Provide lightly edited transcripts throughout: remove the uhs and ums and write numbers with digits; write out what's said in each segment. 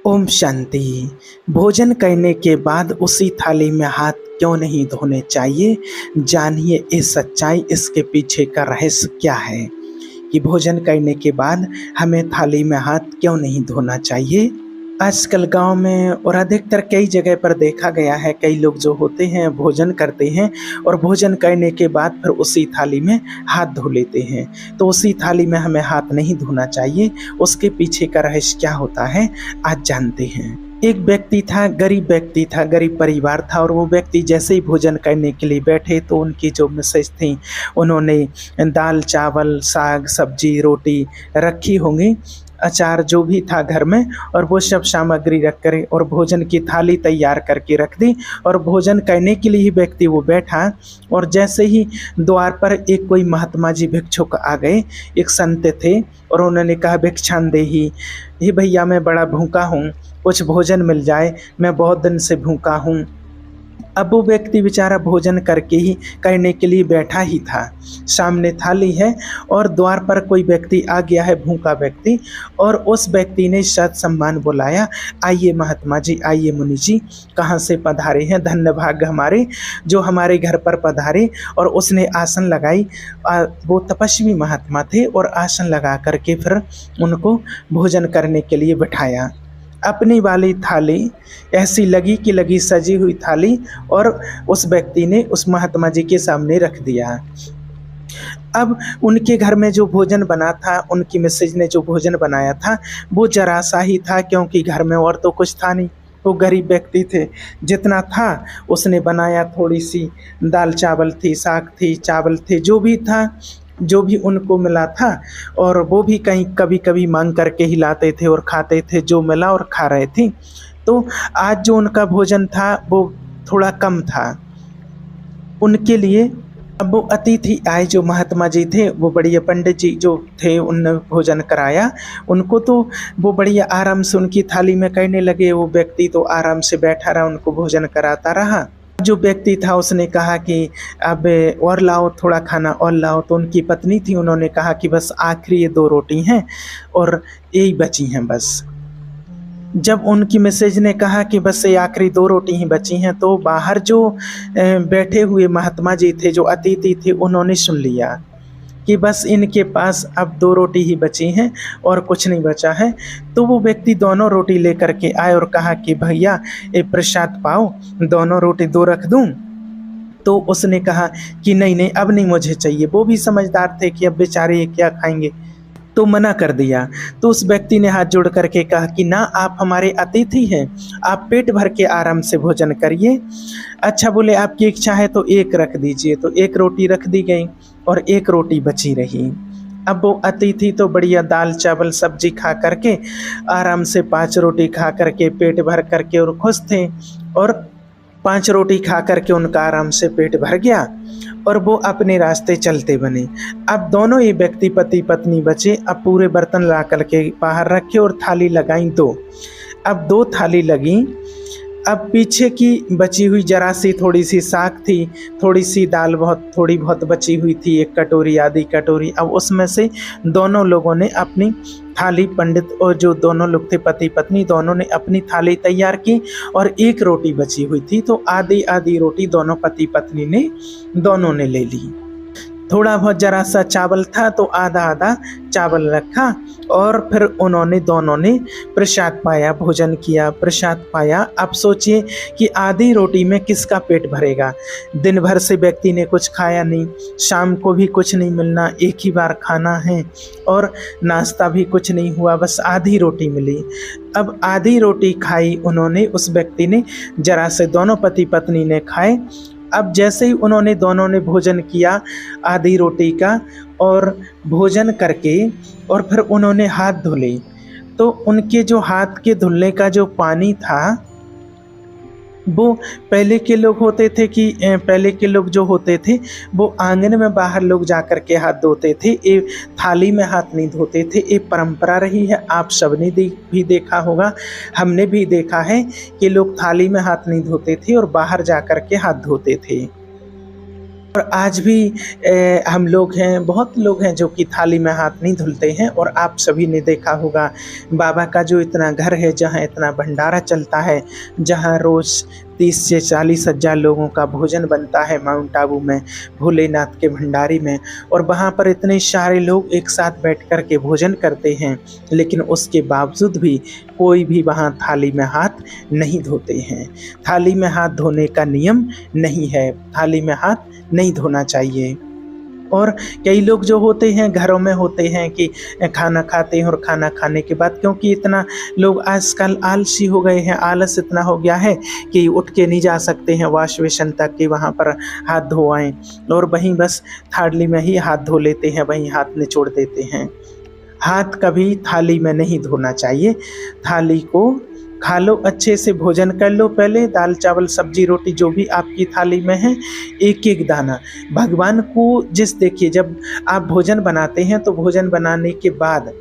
ओम शांति। भोजन करने के बाद उसी थाली में हाथ क्यों नहीं धोने चाहिए? जानिए ये सच्चाई, इसके पीछे का रहस्य क्या है कि भोजन करने के बाद हमें थाली में हाथ क्यों नहीं धोना चाहिए। आजकल गांव में और अधिकतर कई जगह पर देखा गया है, कई लोग जो होते हैं भोजन करते हैं और भोजन करने के बाद फिर उसी थाली में हाथ धो लेते हैं। तो उसी थाली में हमें हाथ नहीं धोना चाहिए। उसके पीछे का रहस्य क्या होता है, आज जानते हैं। एक व्यक्ति था, गरीब व्यक्ति था, गरीब परिवार था, और वो व्यक्ति जैसे ही भोजन करने के लिए बैठे तो उनकी जो मिसेज थी उन्होंने दाल चावल साग सब्जी रोटी रखी होंगी, अचार जो भी था घर में, और वो सब सामग्री रख कर और भोजन की थाली तैयार करके रख दी। और भोजन करने के लिए ही व्यक्ति वो बैठा, और जैसे ही द्वार पर एक कोई महात्मा जी भिक्षुक आ गए, एक संत थे, और उन्होंने कहा भिक्षांदेही, हे भैया मैं बड़ा भूखा हूँ, कुछ भोजन मिल जाए, मैं बहुत दिन से भूखा हूँ। अब वो व्यक्ति बेचारा भोजन करने के लिए बैठा ही था। सामने थाली है और द्वार पर कोई व्यक्ति आ गया है, भूखा व्यक्ति, और उस व्यक्ति ने सत सम्मान बुलाया, आइए महात्मा जी, आइए मुनि जी, कहाँ से पधारे हैं, धन्य भाग्य हमारे जो हमारे घर पर पधारे। और उसने आसन लगाई। वो तपस्वी महात्मा थे, और आसन लगा करके फिर उनको भोजन करने के लिए बिठाया। अपनी वाली थाली ऐसी लगी कि लगी सजी हुई थाली, और उस व्यक्ति ने उस महात्मा जी के सामने रख दिया। अब उनके घर में जो भोजन बना था, उनकी मिसेज ने जो भोजन बनाया था वो जरा सा ही था, क्योंकि घर में और तो कुछ था नहीं। वो गरीब व्यक्ति थे, जितना था उसने बनाया। थोड़ी सी दाल चावल थी, साग थी, चावल थे, जो भी था, जो भी उनको मिला था, और वो भी कहीं कभी कभी मांग करके ही लाते थे और खाते थे, जो मिला और खा रहे थे। तो आज जो उनका भोजन था वो थोड़ा कम था उनके लिए। अब वो अतिथि आए, जो महात्मा जी थे, वो बढ़िया पंडित जी जो थे, उनने भोजन कराया उनको। तो वो बढ़िया आराम से उनकी थाली में करने लगे। वो व्यक्ति तो आराम से बैठा रहा, उनको भोजन कराता रहा। जो व्यक्ति था उसने कहा कि अब और लाओ, थोड़ा खाना और लाओ। तो उनकी पत्नी थी, उन्होंने कहा कि बस आखिरी ये 2 रोटी हैं और यही बची हैं बस। जब उनकी मिसेज ने कहा कि बस ये आखिरी 2 रोटी ही बची हैं, तो बाहर जो बैठे हुए महात्मा जी थे, जो अतिथि थे, उन्होंने सुन लिया कि बस इनके पास अब 2 रोटी ही बची हैं और कुछ नहीं बचा है। तो वो व्यक्ति दोनों रोटी लेकर के आए और कहा कि भैया ये प्रसाद पाओ, दोनों रोटी 2 रख दूं। तो उसने कहा कि नहीं नहीं, अब नहीं मुझे चाहिए। वो भी समझदार थे कि अब बेचारे ये क्या खाएंगे, तो मना कर दिया। तो उस व्यक्ति ने हाथ जोड़ करके कहा कि ना, आप हमारे अतिथि हैं, आप पेट भर के आराम से भोजन करिए। अच्छा, बोले आपकी इच्छा है तो 1 रख दीजिए। तो 1 रोटी रख दी गई और 1 रोटी बची रही। अब वो अतिथि तो बढ़िया दाल चावल सब्जी खा करके आराम से 5 रोटी खा करके पेट भर करके और खुश थे, और 5 रोटी खा करके उनका आराम से पेट भर गया और वो अपने रास्ते चलते बने। अब दोनों ये व्यक्ति पति पत्नी बचे। अब पूरे बर्तन ला करके बाहर रखे और थाली लगाई 2। अब 2 थाली लगी। अब पीछे की बची हुई जरा सी थोड़ी सी साग थी, थोड़ी सी दाल थोड़ी बहुत बची हुई थी, 1 कटोरी आधी कटोरी। अब उसमें से दोनों लोगों ने अपनी थाली, पंडित और जो दोनों लोग थे पति पत्नी, दोनों ने अपनी थाली तैयार की, और 1 रोटी बची हुई थी। तो आधी आधी रोटी दोनों पति पत्नी ने दोनों ने ले ली। थोड़ा बहुत जरा सा चावल था तो आधा आधा चावल रखा, और फिर उन्होंने दोनों ने प्रसाद पाया, भोजन किया, प्रसाद पाया। अब सोचिए कि आधी रोटी में किसका पेट भरेगा। दिन भर से व्यक्ति ने कुछ खाया नहीं, शाम को भी कुछ नहीं मिलना, एक ही बार खाना है, और नाश्ता भी कुछ नहीं हुआ, बस आधी रोटी मिली। अब आधी रोटी खाई उन्होंने, उस व्यक्ति ने जरा से, दोनों पति पत्नी ने खाए। अब जैसे ही उन्होंने दोनों ने भोजन किया आधी रोटी का, और भोजन करके और फिर उन्होंने हाथ धुले, तो उनके जो हाथ के धुलने का जो पानी था, वो पहले के लोग जो होते थे वो आंगन में बाहर लोग जा कर के हाथ धोते थे, ये थाली में हाथ नहीं धोते थे। ये परंपरा रही है, आप सबने भी देखा होगा, हमने भी देखा है कि लोग थाली में हाथ नहीं धोते थे और बाहर जा कर के हाथ धोते थे। और आज भी हम लोग हैं, बहुत लोग हैं जो कि थाली में हाथ नहीं धुलते हैं। और आप सभी ने देखा होगा बाबा का जो इतना घर है, जहाँ इतना भंडारा चलता है, जहाँ रोज़ 30 से 40 हज़ार लोगों का भोजन बनता है माउंट आबू में, भोलेनाथ के भंडारी में। और वहाँ पर इतने सारे लोग एक साथ बैठ कर के भोजन करते हैं, लेकिन उसके बावजूद भी कोई भी वहाँ थाली में हाथ नहीं धोते हैं। थाली में हाथ धोने का नियम नहीं है, थाली में हाथ नहीं धोना चाहिए। और कई लोग जो होते हैं घरों में होते हैं कि खाना खाते हैं, और खाना खाने के बाद, क्योंकि इतना लोग आजकल आलसी हो गए हैं, आलस इतना हो गया है कि उठ के नहीं जा सकते हैं वॉश बेसिन तक कि वहाँ पर हाथ धोआएं, और वहीं बस थाली में ही हाथ धो लेते हैं, वहीं हाथ निचोड़ देते हैं। हाथ कभी थाली में नहीं धोना चाहिए। थाली को खा लो, अच्छे से भोजन कर लो। पहले दाल चावल सब्जी रोटी जो भी आपकी थाली में है, एक एक दाना भगवान को देखिए, जब आप भोजन बनाते हैं तो भोजन बनाने के बाद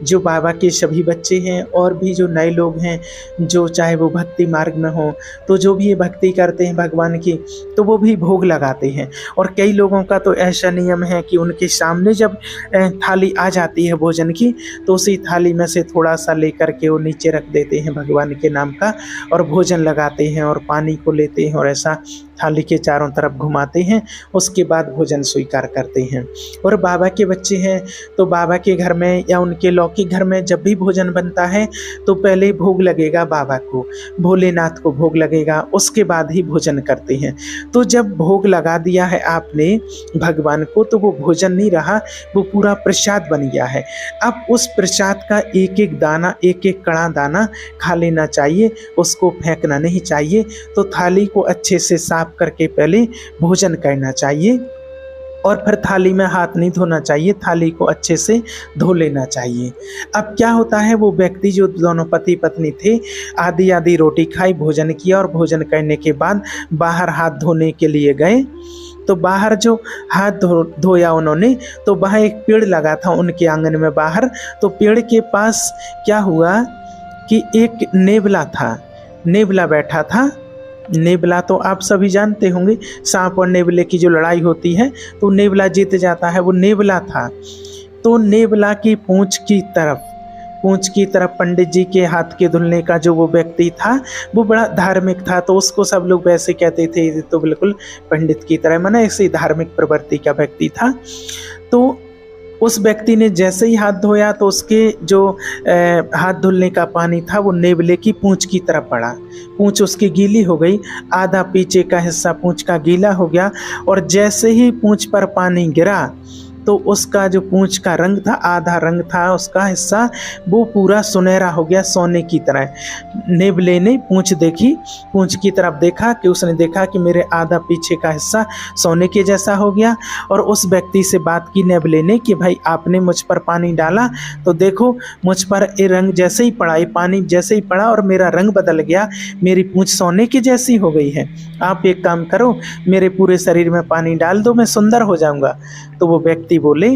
जो बाबा के सभी बच्चे हैं और भी जो नए लोग हैं, जो चाहे वो भक्ति मार्ग में हो, तो जो भी ये भक्ति करते हैं भगवान की, तो वो भी भोग लगाते हैं। और कई लोगों का तो ऐसा नियम है कि उनके सामने जब थाली आ जाती है भोजन की, तो उसी थाली में से थोड़ा सा लेकर के वो नीचे रख देते हैं भगवान के नाम का, और भोजन लगाते हैं और पानी को लेते हैं और ऐसा थाली के चारों तरफ घुमाते हैं। उसके बाद भोजन स्वीकार करते हैं। और बाबा के बच्चे हैं तो बाबा के घर में या उनके लौकिक घर में जब भी भोजन बनता है तो पहले भोग लगेगा बाबा को, भोलेनाथ को भोग लगेगा, उसके बाद ही भोजन करते हैं। तो जब भोग लगा दिया है आपने भगवान को, तो वो भोजन नहीं रहा, वो पूरा प्रसाद बन गया है। अब उस प्रसाद का एक एक दाना, एक एक कड़ा दाना खा लेना चाहिए, उसको फेंकना नहीं चाहिए। तो थाली को अच्छे से साफ करके पहले भोजन करना चाहिए, और फिर थाली में हाथ नहीं धोना चाहिए, थाली को अच्छे से धो लेना चाहिए। अब क्या होता है, वो व्यक्ति जो दोनों पति पत्नी थे, आधी आधी रोटी खाई, भोजन किया, और भोजन करने के बाद बाहर हाथ धोने के लिए गए। तो बाहर जो हाथ धोया उन्होंने, तो वहाँ एक पेड़ लगा था उनके आंगन में बाहर। तो पेड़ के पास क्या हुआ कि एक नेवला था, नेवला बैठा था। नेवला तो आप सभी जानते होंगे, सांप और नेवले की जो लड़ाई होती है तो नेवला जीत जाता है, वो नेवला था। तो नेवला की पूंछ की तरफ पंडित जी के हाथ के धुलने का जो वो व्यक्ति था, वो बड़ा धार्मिक था। तो उसको सब लोग वैसे कहते थे, तो बिल्कुल पंडित की तरह, माना ऐसे धार्मिक प्रवृत्ति का व्यक्ति था। तो उस व्यक्ति ने जैसे ही हाथ धोया तो उसके जो हाथ धुलने का पानी था वो नेवले की पूंछ की तरफ पड़ा। पूंछ उसकी गीली हो गई, आधा पीछे का हिस्सा पूंछ का गीला हो गया, और जैसे ही पूंछ पर पानी गिरा तो उसका जो पूंछ का रंग था, आधा रंग था उसका हिस्सा, वो पूरा सुनहरा हो गया, सोने की तरह। नेवले ने पूंछ देखी, पूंछ की तरफ देखा कि उसने देखा कि मेरे आधा पीछे का हिस्सा सोने के जैसा हो गया। और उस व्यक्ति से बात की नेवले ने कि भाई आपने मुझ पर पानी डाला तो देखो मुझ पर ये रंग जैसे ही पड़ा, ये पानी जैसे ही पड़ा और मेरा रंग बदल गया, मेरी पूंछ सोने की जैसी हो गई है। आप एक काम करो, मेरे पूरे शरीर में पानी डाल दो, मैं सुंदर हो जाऊंगा। तो वो व्यक्ति बोले,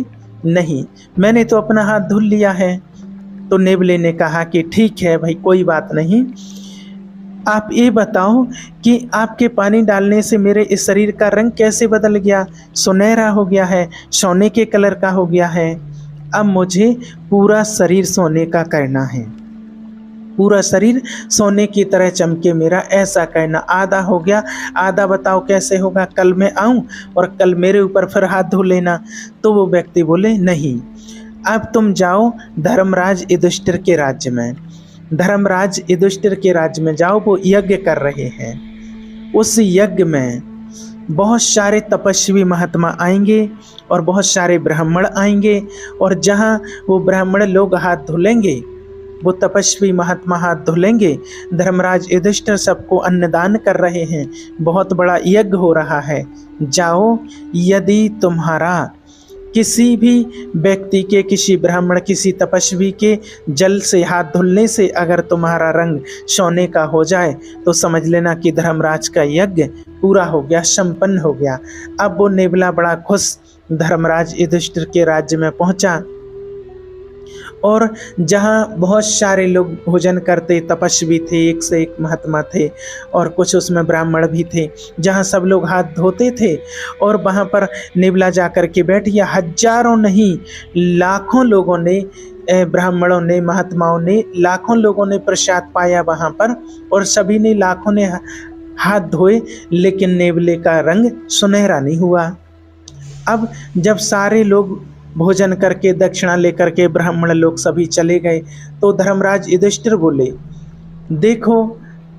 नहीं, मैंने तो अपना हाथ धुल लिया है। तो नेवले ने कहा कि ठीक है भाई, कोई बात नहीं, आप ये बताओ कि आपके पानी डालने से मेरे इस शरीर का रंग कैसे बदल गया, सुनहरा हो गया है, सोने के कलर का हो गया है। अब मुझे पूरा शरीर सोने का करना है, पूरा शरीर सोने की तरह चमके मेरा, ऐसा करना। आधा हो गया, आधा बताओ कैसे होगा, कल मैं आऊं और कल मेरे ऊपर फिर हाथ धो लेना। तो वो व्यक्ति बोले, नहीं, अब तुम जाओ धर्मराज युधिष्ठिर के राज्य में, धर्मराज युधिष्ठिर के राज्य में जाओ, वो यज्ञ कर रहे हैं। उस यज्ञ में बहुत सारे तपस्वी महात्मा आएंगे और बहुत सारे ब्राह्मण आएंगे, और जहाँ वो ब्राह्मण लोग हाथ धुलेंगे, वो तपस्वी महात्मा हाथ धुलेंगे, धर्मराज युधिष्ठिर सबको अन्नदान कर रहे हैं, बहुत बड़ा यज्ञ हो रहा है। जाओ, यदि तुम्हारा किसी भी व्यक्ति के, किसी ब्राह्मण, किसी तपस्वी के जल से हाथ धुलने से अगर तुम्हारा रंग सोने का हो जाए तो समझ लेना कि धर्मराज का यज्ञ पूरा हो गया, संपन्न हो गया। अब वो नेवला बड़ा खुश धर्मराज युधिष्ठिर के राज्य में पहुंचा और जहाँ बहुत सारे लोग भोजन करते, तपस्वी थे, एक से एक महात्मा थे और कुछ उसमें ब्राह्मण भी थे, जहाँ सब लोग हाथ धोते थे और वहाँ पर नेवला जा कर के बैठ गया। हजारों नहीं लाखों लोगों ने, ब्राह्मणों ने, महात्माओं ने, लाखों लोगों ने प्रसाद पाया वहाँ पर और सभी ने, लाखों ने हाथ धोए, लेकिन नेवले का रंग सुनहरा नहीं हुआ। अब जब सारे लोग भोजन करके दक्षिणा लेकर के ब्राह्मण लोग सभी चले गए तो धर्मराज युधिष्ठिर बोले, देखो,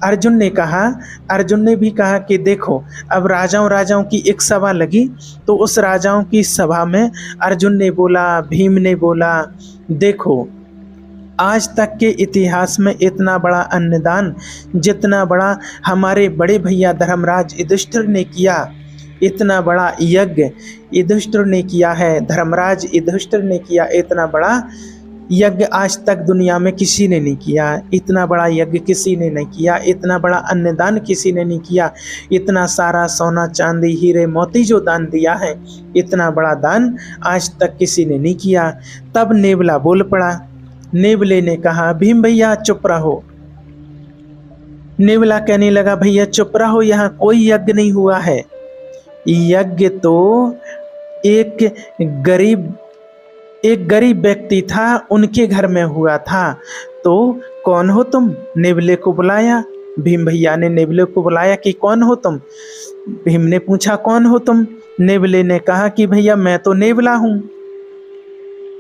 अर्जुन ने भी कहा कि देखो, अब राजाओं की एक सभा लगी तो उस राजाओं की सभा में अर्जुन ने बोला, भीम ने बोला, देखो, आज तक के इतिहास में इतना बड़ा अन्नदान जितना बड़ा हमारे बड़े भैया धर्मराज युधिष्ठिर ने किया, इतना बड़ा यज्ञ युधिष्ठिर ने किया है, धर्मराज युधिष्ठिर ने किया, इतना बड़ा यज्ञ आज तक दुनिया में किसी ने नहीं किया, इतना बड़ा यज्ञ किसी ने नहीं किया, इतना बड़ा अन्नदान किसी ने नहीं किया, इतना सारा सोना चांदी हीरे मोती जो दान दिया है, इतना बड़ा दान आज तक किसी ने नहीं किया। तब नेवला बोल पड़ा। नेवले ने कहा, भीम भैया चुप रहो। नेवला कहने लगा, भैया चुप रहो, यहाँ कोई यज्ञ नहीं हुआ है। यज्ञ तो एक गरीब व्यक्ति था, उनके घर में हुआ था। तो कौन हो तुम? नेवले को बुलाया। भीम भैया ने नेवले को बुलाया कि कौन हो तुम? भीम ने पूछा, कौन हो तुम? नेवले ने कहा कि भैया मैं तो नेवला हूँ।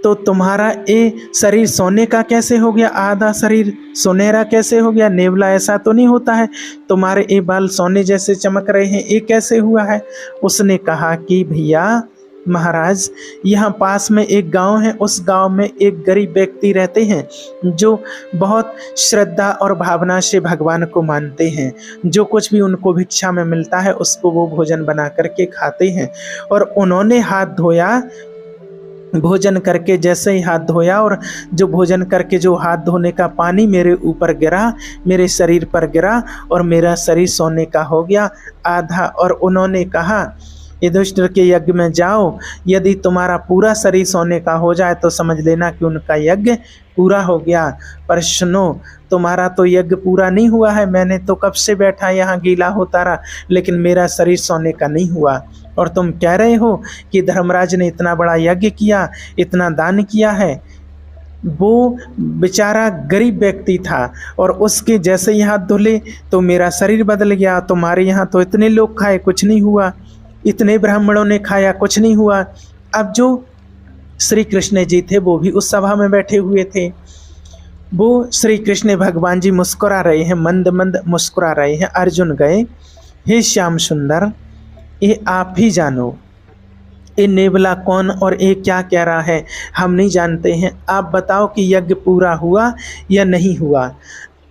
तो तुम्हारा ये शरीर सोने का कैसे हो गया? आधा शरीर सुनहरा कैसे हो गया? नेवला ऐसा तो नहीं होता है। तुम्हारे ये बाल सोने जैसे चमक रहे हैं, ये कैसे हुआ है? उसने कहा कि भैया महाराज, यहाँ पास में एक गांव है, उस गांव में एक गरीब व्यक्ति रहते हैं जो बहुत श्रद्धा और भावना से भगवान को मानते हैं। जो कुछ भी उनको भिक्षा में मिलता है उसको वो भोजन बना करके खाते हैं। और उन्होंने हाथ धोया, भोजन करके जैसे ही हाथ धोया और जो भोजन करके जो हाथ धोने का पानी मेरे ऊपर गिरा, मेरे शरीर पर गिरा और मेरा शरीर सोने का हो गया आधा। और उन्होंने कहा, युधिष्ठिर के यज्ञ में जाओ, यदि तुम्हारा पूरा शरीर सोने का हो जाए तो समझ लेना कि उनका यज्ञ पूरा हो गया। पर सुनो, तुम्हारा तो यज्ञ पूरा नहीं हुआ है। मैंने तो कब से बैठा यहाँ गीला होता रहा, लेकिन मेरा शरीर सोने का नहीं हुआ। और तुम कह रहे हो कि धर्मराज ने इतना बड़ा यज्ञ किया, इतना दान किया है। वो बेचारा गरीब व्यक्ति था और उसके जैसे ही हाथ धुले तो मेरा शरीर बदल गया। तुम्हारे यहाँ तो इतने लोग खाए, कुछ नहीं हुआ, इतने ब्राह्मणों ने खाया, कुछ नहीं हुआ। अब जो श्री कृष्ण जी थे वो भी उस सभा में बैठे हुए थे। वो श्री कृष्ण भगवान जी मुस्कुरा रहे हैं, मंद मंद मुस्कुरा रहे हैं। अर्जुन गए, हे श्याम सुंदर, ये आप ही जानो, ये नेवला कौन और ये क्या कह रहा है, हम नहीं जानते हैं। आप बताओ कि यज्ञ पूरा हुआ या नहीं हुआ।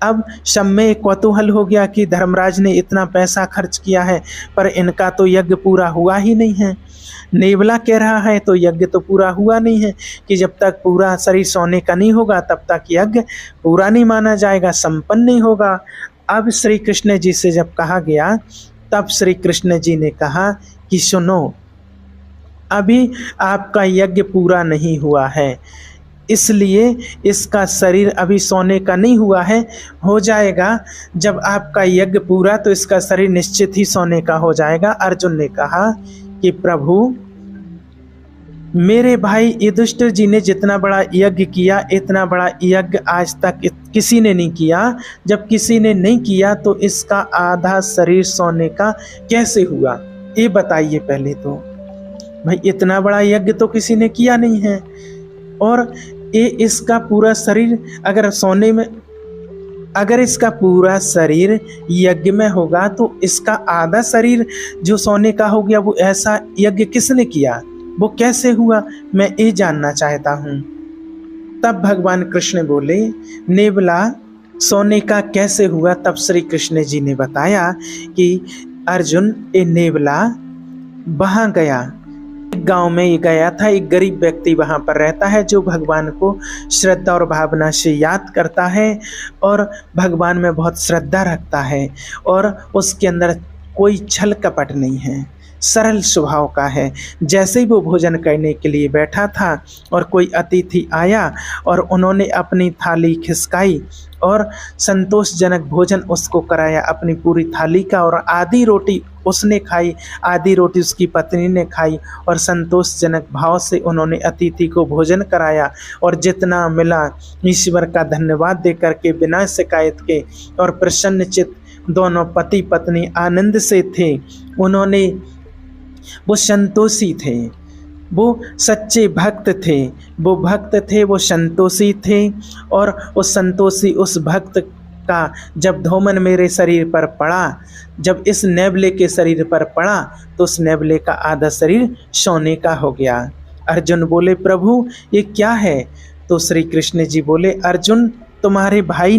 अब सब में कौतूहल हो गया कि धर्मराज ने इतना पैसा खर्च किया है पर इनका तो यज्ञ पूरा हुआ ही नहीं है। नेवला कह रहा है तो यज्ञ तो पूरा हुआ नहीं है, कि जब तक पूरा शरीर सोने का नहीं होगा तब तक यज्ञ पूरा नहीं माना जाएगा, संपन्न नहीं होगा। अब श्री कृष्ण जी से जब कहा गया तब श्री कृष्ण जी ने कहा कि सुनो, अभी आपका यज्ञ पूरा नहीं हुआ है, इसलिए इसका शरीर अभी सोने का नहीं हुआ है, हो जाएगा। जब आपका यज्ञ पूरा तो इसका शरीर निश्चित ही सोने का हो जाएगा। अर्जुन ने कहा कि प्रभु, मेरे भाई युधिष्ठिर जी ने जितना बड़ा यज्ञ किया, इतना बड़ा यज्ञ आज तक किसी ने नहीं किया। जब किसी ने नहीं किया तो इसका आधा शरीर सोने का कैसे हुआ, ये बताइए पहले तो। भाई इतना बड़ा यज्ञ तो किसी ने किया नहीं है। और ये इसका पूरा शरीर अगर सोने में, अगर इसका पूरा शरीर यज्ञ में होगा तो इसका आधा शरीर जो सोने का हो गया, वो ऐसा यज्ञ किसने किया, वो कैसे हुआ, मैं ये जानना चाहता हूँ। तब भगवान कृष्ण बोले, नेवला सोने का कैसे हुआ। तब श्री कृष्ण जी ने बताया कि अर्जुन, ये नेवला वहाँ गया, गांव में ये गया था। एक गरीब व्यक्ति वहां पर रहता है जो भगवान को श्रद्धा और भावना से याद करता है और भगवान में बहुत श्रद्धा रखता है और उसके अंदर कोई छल कपट नहीं है। सरल स्वभाव का है। जैसे ही वो भोजन करने के लिए बैठा था और कोई अतिथि आया और उन्होंने अपनी थाली खिसकाई और संतोषजनक भोजन उसको कराया अपनी पूरी थाली का, और आधी रोटी उसने खाई, आधी रोटी उसकी पत्नी ने खाई, और संतोषजनक भाव से उन्होंने अतिथि को भोजन कराया। और जितना मिला ईश्वर का धन्यवाद दे करके बिना शिकायत के और प्रसन्नचित्त दोनों पति पत्नी आनंद से थे। उन्होंने वो संतोषी थे, वो सच्चे भक्त थे, वो भक्त थे, वो संतोषी थे। और उस संतोषी उस भक्त का जब धोमन मेरे शरीर पर पड़ा, जब इस नेवले के शरीर पर पड़ा, तो उस नेवले का आधा शरीर सोने का हो गया। अर्जुन बोले प्रभु ये क्या है? तो श्री कृष्ण जी बोले अर्जुन तुम्हारे भाई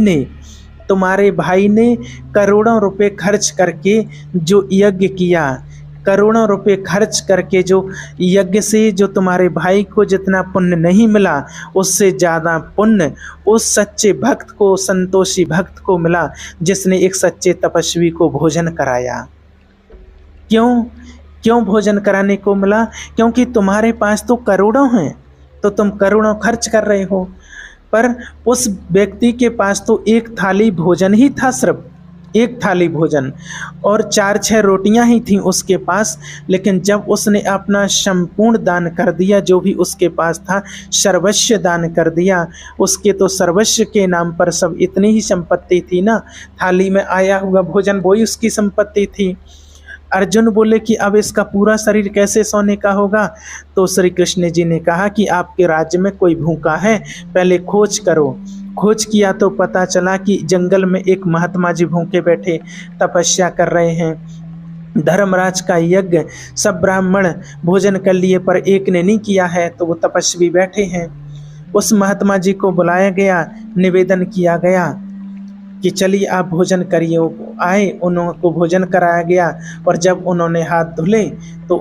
ने करोड़ों रुपए खर्च करके जो यज्ञ किया, करोड़ों रुपए खर्च करके जो यज्ञ से जो तुम्हारे भाई को जितना पुण्य नहीं मिला, उससे ज़्यादा पुण्य उस सच्चे भक्त को, संतोषी भक्त को मिला जिसने एक सच्चे तपस्वी को भोजन कराया। क्यों भोजन कराने को मिला? क्योंकि तुम्हारे पास तो करोड़ों हैं, तो तुम करोड़ों खर्च कर रहे हो, पर उस व्यक्ति के पास तो एक थाली भोजन ही था, सिर्फ एक थाली भोजन, और 4-6 रोटियां ही थीं उसके पास। लेकिन जब उसने अपना संपूर्ण दान कर दिया, जो भी उसके पास था सर्वस्व दान कर दिया, उसके तो सर्वस्व के नाम पर सब इतनी ही संपत्ति थी ना, थाली में आया हुआ भोजन वही उसकी संपत्ति थी। अर्जुन बोले कि अब इसका पूरा शरीर कैसे सोने का होगा? तो श्री कृष्ण जी ने कहा कि आपके राज्य में कोई भूखा है, पहले खोज करो। खोज किया तो पता चला कि जंगल में एक महात्मा जी भूखे बैठे तपस्या कर रहे हैं। धर्मराज का यज्ञ सब ब्राह्मण भोजन कर लिए, पर एक ने नहीं किया है, तो वो तपस्वी बैठे हैं। उस महात्मा जी को बुलाया गया, निवेदन किया गया कि चलिए आप भोजन करिए। वो आए, उनको भोजन कराया गया, और जब उन्होंने हाथ धुले तो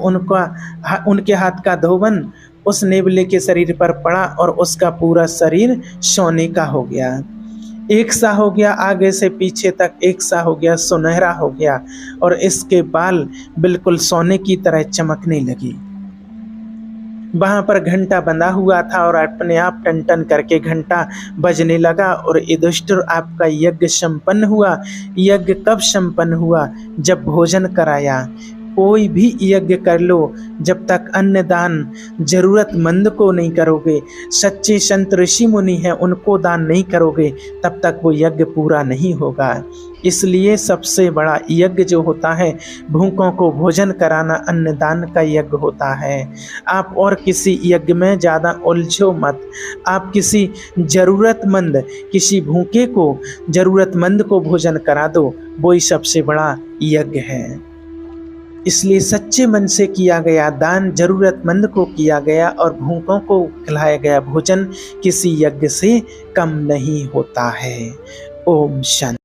उनके हाथ का धोवन उस नेवले के शरीर पर पड़ा और उसका पूरा शरीर सोने का हो गया। एक सा हो गया, आगे से पीछे तक एक सा हो गया, सुनहरा हो गया, और इसके बाल बिल्कुल सोने की तरह चमकने लगी। वहाँ पर घंटा बंधा हुआ था और अपने आप टन टन करके घंटा बजने लगा। और युधिष्ठिर आपका यज्ञ संपन्न हुआ। यज्ञ कब संपन्न हुआ? जब भोजन कराया। कोई भी यज्ञ कर लो, जब तक अन्नदान जरूरतमंद को नहीं करोगे, सच्चे संत ऋषि मुनि हैं उनको दान नहीं करोगे, तब तक वो यज्ञ पूरा नहीं होगा। इसलिए सबसे बड़ा यज्ञ जो होता है, भूखों को भोजन कराना, अन्नदान का यज्ञ होता है। आप और किसी यज्ञ में ज़्यादा उलझो मत। आप किसी ज़रूरतमंद, किसी भूखे को, ज़रूरतमंद को भोजन करा दो, वही सबसे बड़ा यज्ञ है। इसलिए सच्चे मन से किया गया दान, जरूरतमंद को किया गया और भूखों को खिलाया गया भोजन किसी यज्ञ से कम नहीं होता है। ओम शांति।